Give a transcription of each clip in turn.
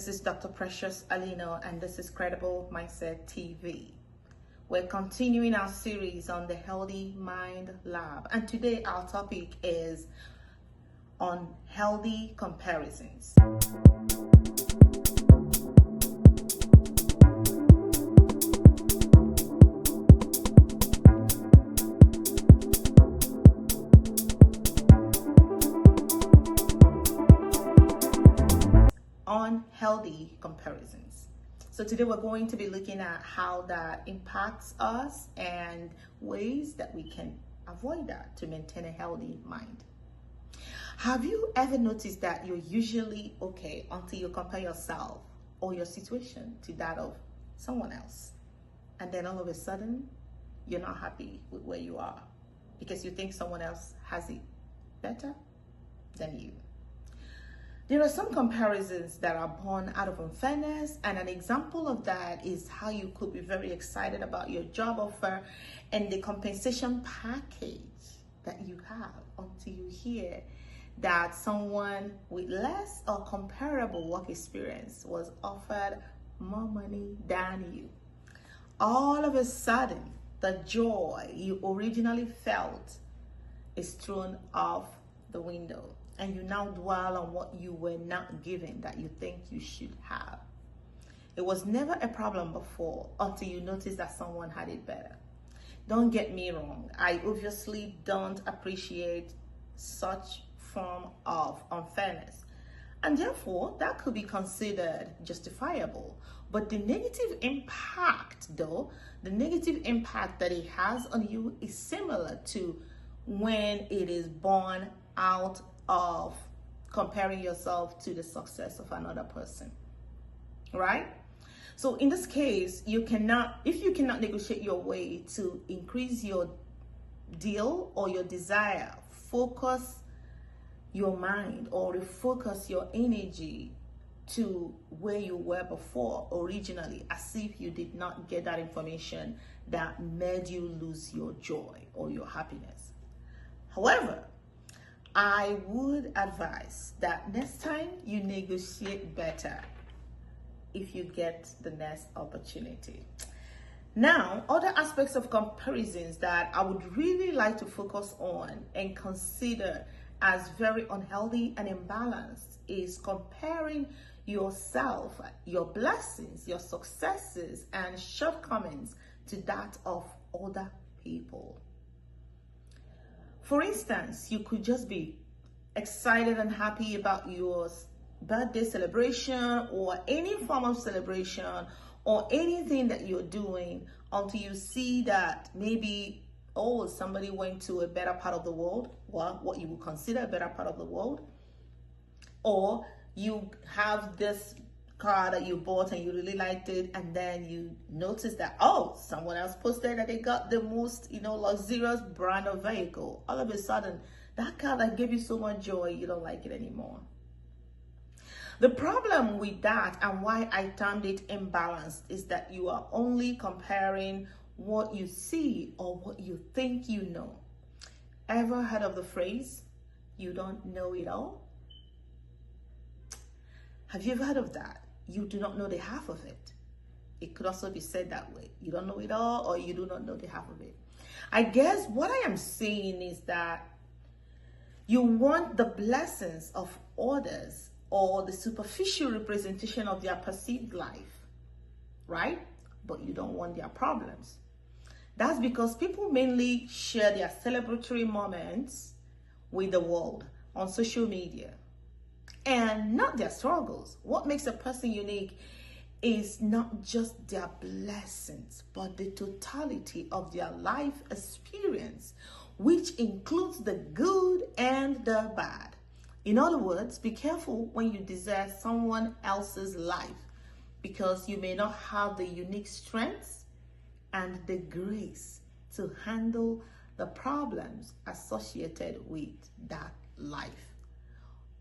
This is Dr. Precious Alino, and this is Credible Mindset TV. We're continuing our series on the Healthy Mind Lab, and today our topic is on healthy comparisons. Healthy comparisons. So today we're going to be looking at how that impacts us and ways that we can avoid that to maintain a healthy mind. Have you ever noticed that you're usually okay until you compare yourself or your situation to that of someone else, and then all of a sudden you're not happy with where you are because you think someone else has it better than you? There are some comparisons that are born out of unfairness, and an example of that is how you could be very excited about your job offer and the compensation package that you have until you hear that someone with less or comparable work experience was offered more money than you. All of a sudden, the joy you originally felt is thrown off the window, and you now dwell on what you were not given that you think you should have. It was never a problem before until you notice that someone had it better. Don't get me wrong, I obviously don't appreciate such form of unfairness, and therefore that could be considered justifiable. But the negative impact that it has on you is similar to when it is born out of comparing yourself to the success of another person, right? So in this case, if you cannot negotiate your way to increase your deal or your desire, focus your mind or refocus your energy to where you were before originally, as if you did not get that information that made you lose your joy or your happiness. However, I would advise that next time you negotiate better if you get the next opportunity. Now, other aspects of comparisons that I would really like to focus on and consider as very unhealthy and imbalanced is comparing yourself, your blessings, your successes, and shortcomings to that of other people. For instance, you could just be excited and happy about your birthday celebration or any form of celebration or anything that you're doing until you see that maybe, somebody went to a better part of the world, what you would consider a better part of the world, or you have this car that you bought and you really liked it, and then you notice that someone else posted that they got the most luxurious brand of vehicle. All of a sudden that car that gave you so much joy, you don't like it anymore. The problem with that, and why I termed it imbalanced, is that you are only comparing what you see or what you think you know. Ever heard of the phrase, you don't know it all? Have you ever heard of that? You do not know the half of it. It could also be said that way. You don't know it all, or you do not know the half of it. I guess what I am saying is that you want the blessings of others or the superficial representation of their perceived life, right? But you don't want their problems. That's because people mainly share their celebratory moments with the world on social media, and not their struggles. What makes a person unique is not just their blessings, but the totality of their life experience, which includes the good and the bad. In other words, be careful when you desire someone else's life, because you may not have the unique strengths and the grace to handle the problems associated with that life.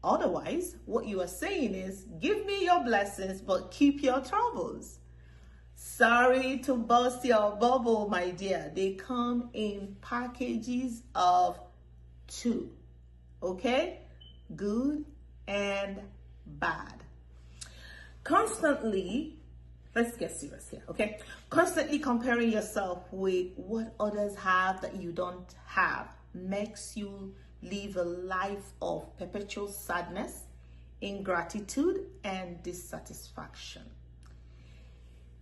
Otherwise, what you are saying is, give me your blessings, but keep your troubles. Sorry to burst your bubble, my dear. They come in packages of 2, okay? Good and bad. Constantly, let's get serious here, okay? Constantly comparing yourself with what others have that you don't have makes you live a life of perpetual sadness, ingratitude, and dissatisfaction.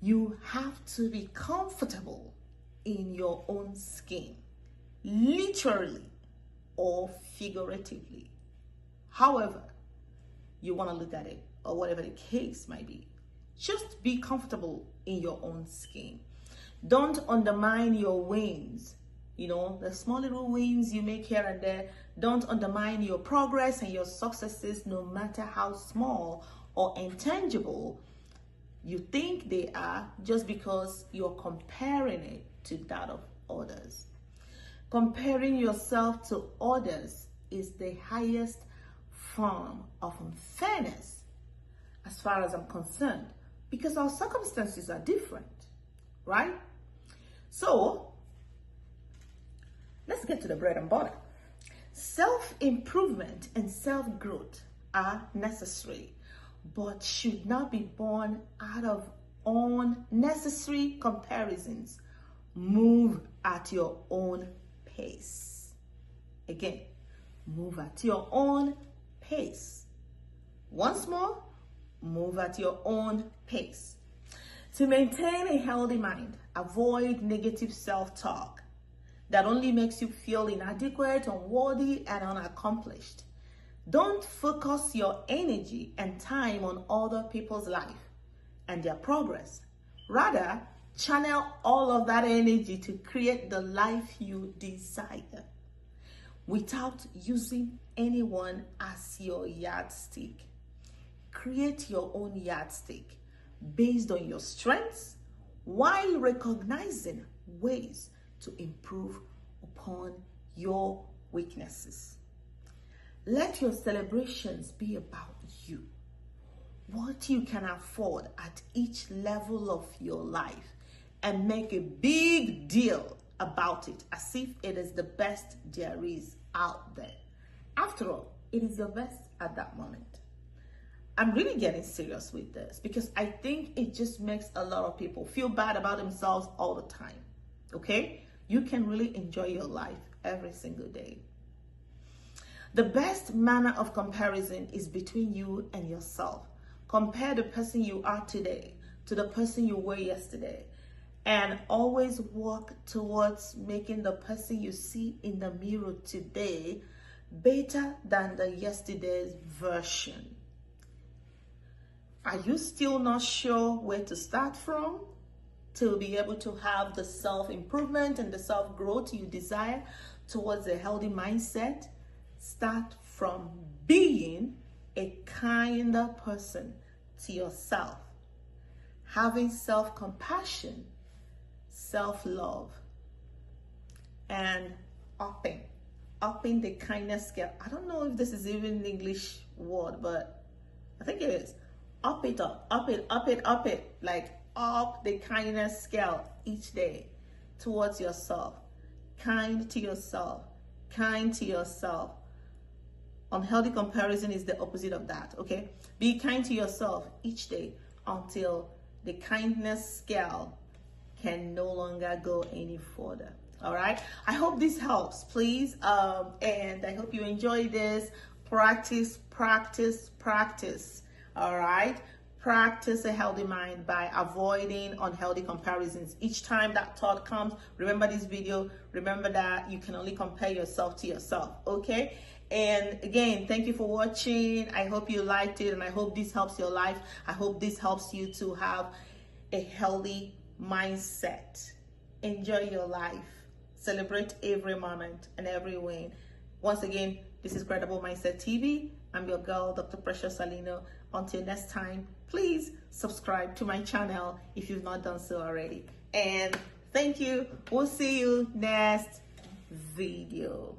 You have to be comfortable in your own skin, literally or figuratively. However, you want to look at it, or whatever the case might be. Just be comfortable in your own skin. Don't undermine your wins. You know, the small little wins you make here and there. Don't undermine your progress and your successes, no matter how small or intangible you think they are, just because you're comparing it to that of others. Comparing yourself to others is the highest form of unfairness as far as I'm concerned, because our circumstances are different, right? So let's get to the bread and butter. Self-improvement and self-growth are necessary, but should not be born out of unnecessary comparisons. Move at your own pace. Again, move at your own pace. Once more, move at your own pace. To maintain a healthy mind, avoid negative self-talk that only makes you feel inadequate, unworthy, and unaccomplished. Don't focus your energy and time on other people's life and their progress. Rather, channel all of that energy to create the life you desire without using anyone as your yardstick. Create your own yardstick based on your strengths while recognizing ways to improve upon your weaknesses. Let your celebrations be about you, what you can afford at each level of your life, and make a big deal about it as if it is the best there is out there. After all, it is your best at that moment. I'm really getting serious with this because I think it just makes a lot of people feel bad about themselves all the time, okay? You can really enjoy your life every single day. The best manner of comparison is between you and yourself. Compare the person you are today to the person you were yesterday, and always work towards making the person you see in the mirror today better than the yesterday's version. Are you still not sure where to start from to be able to have the self-improvement and the self-growth you desire towards a healthy mindset? Start from being a kinder person to yourself, having self-compassion, self-love, and upping the kindness scale. I don't know if this is even an English word, but I think it is. Up it up, up it, up it, up it. Like up the kindness scale each day towards yourself. Kind to yourself, kind to yourself. Unhealthy comparison is the opposite of that, okay? Be kind to yourself each day until the kindness scale can no longer go any further. All right, I hope this helps, please, and I hope you enjoy this. Practice, practice, practice. All right, practice a healthy mind by avoiding unhealthy comparisons. Each time that thought comes, remember this video, remember that you can only compare yourself to yourself, okay? And again, thank you for watching. I hope you liked it, and I hope this helps your life. I hope this helps you to have a healthy mindset. Enjoy your life. Celebrate every moment and every win. Once again, this is Credible Mindset TV. I'm your girl, Dr. Precious Salino. Until next time, please subscribe to my channel if you've not done so already. And thank you. We'll see you next video.